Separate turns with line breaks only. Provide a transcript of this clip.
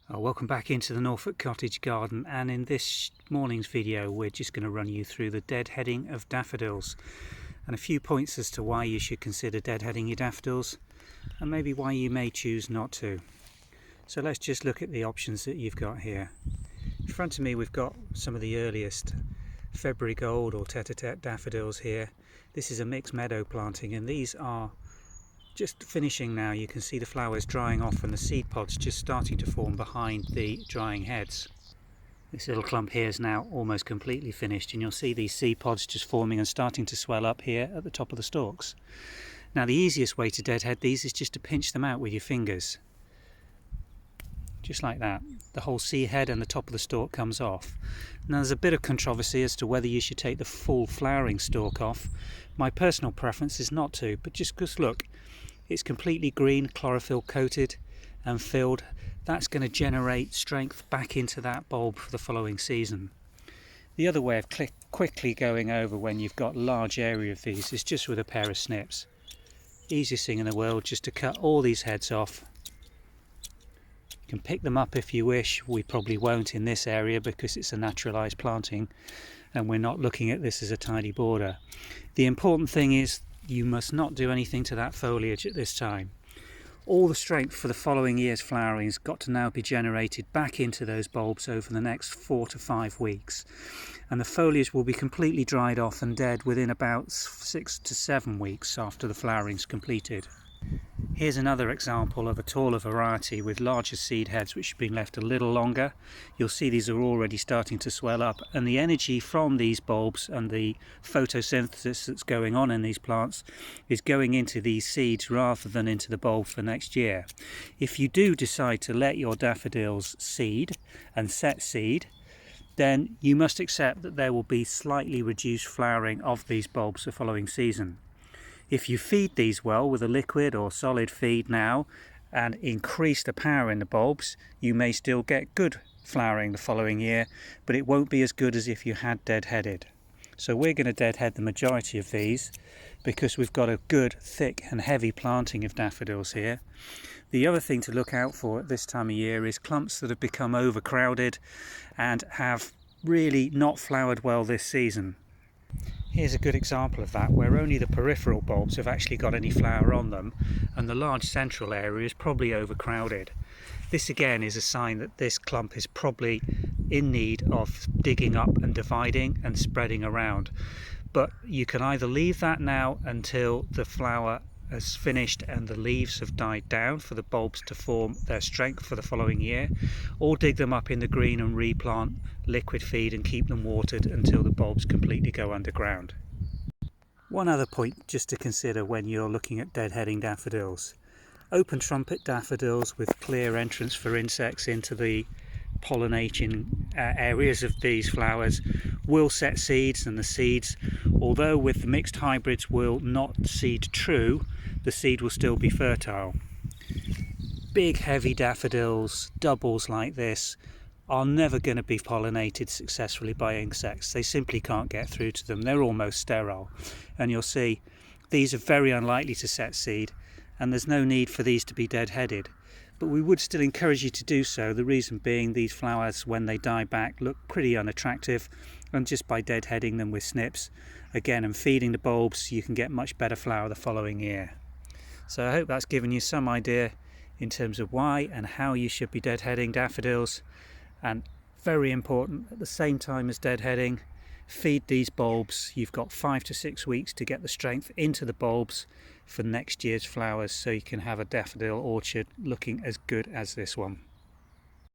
Welcome back into the Norfolk Cottage garden, and in this morning's video we're just going to run you through the deadheading of daffodils and a few points as to why you should consider deadheading your daffodils and maybe why you may choose not to. So let's just look at the options that you've got here. In front of me we've got some of the earliest February Gold or Tete-a-Tete daffodils here. This is a mixed meadow planting and these are just finishing now. You can see the flowers drying off and the seed pods just starting to form behind the drying heads. This little clump here is now almost completely finished, and you'll see these seed pods just forming and starting to swell up here at the top of the stalks. Now the easiest way to deadhead these is just to pinch them out with your fingers. Just like that. The whole seed head and the top of the stalk comes off. Now there's a bit of controversy as to whether you should take the full flowering stalk off. My personal preference is not to, but just look. It's completely green, chlorophyll coated and filled. That's going to generate strength back into that bulb for the following season. The other way of quickly going over when you've got a large area of these is just with a pair of snips. Easiest thing in the world, just to cut all these heads off. You can pick them up if you wish. We probably won't in this area because it's a naturalized planting and we're not looking at this as a tidy border. The important thing is you must not do anything to that foliage at this time. All the strength for the following year's flowering has got to now be generated back into those bulbs over the next 4 to 5 weeks. And the foliage will be completely dried off and dead within about 6 to 7 weeks after the flowering's completed. Here's another example of a taller variety with larger seed heads which have been left a little longer. You'll see these are already starting to swell up, and the energy from these bulbs and the photosynthesis that's going on in these plants is going into these seeds rather than into the bulb for next year. If you do decide to let your daffodils seed and set seed, then you must accept that there will be slightly reduced flowering of these bulbs the following season. If you feed these well with a liquid or solid feed now and increase the power in the bulbs, you may still get good flowering the following year, but it won't be as good as if you had deadheaded. So we're going to deadhead the majority of these because we've got a good, thick and heavy planting of daffodils here. The other thing to look out for at this time of year is clumps that have become overcrowded and have really not flowered well this season. Here's a good example of that, where only the peripheral bulbs have actually got any flower on them and the large central area is probably overcrowded. This again is a sign that this clump is probably in need of digging up and dividing and spreading around. But you can either leave that now until the flower has finished and the leaves have died down for the bulbs to form their strength for the following year, or dig them up in the green and replant, liquid feed and keep them watered until the bulbs completely go underground. One other point just to consider when you're looking at deadheading daffodils. Open trumpet daffodils with clear entrance for insects into the pollinating areas of these flowers will set seeds, and the seeds, although with the mixed hybrids will not seed true, the seed will still be fertile. Big heavy daffodils, doubles like this, are never going to be pollinated successfully by insects. They simply can't get through to them. They're almost sterile, and you'll see these are very unlikely to set seed, and there's no need for these to be deadheaded. But we would still encourage you to do so, the reason being these flowers when they die back look pretty unattractive, and just by deadheading them with snips again and feeding the bulbs you can get much better flower the following year. So I hope that's given you some idea in terms of why and how you should be deadheading daffodils. And very important, at the same time as deadheading, feed these bulbs. You've got 5 to 6 weeks to get the strength into the bulbs for next year's flowers, so you can have a daffodil orchard looking as good as this one.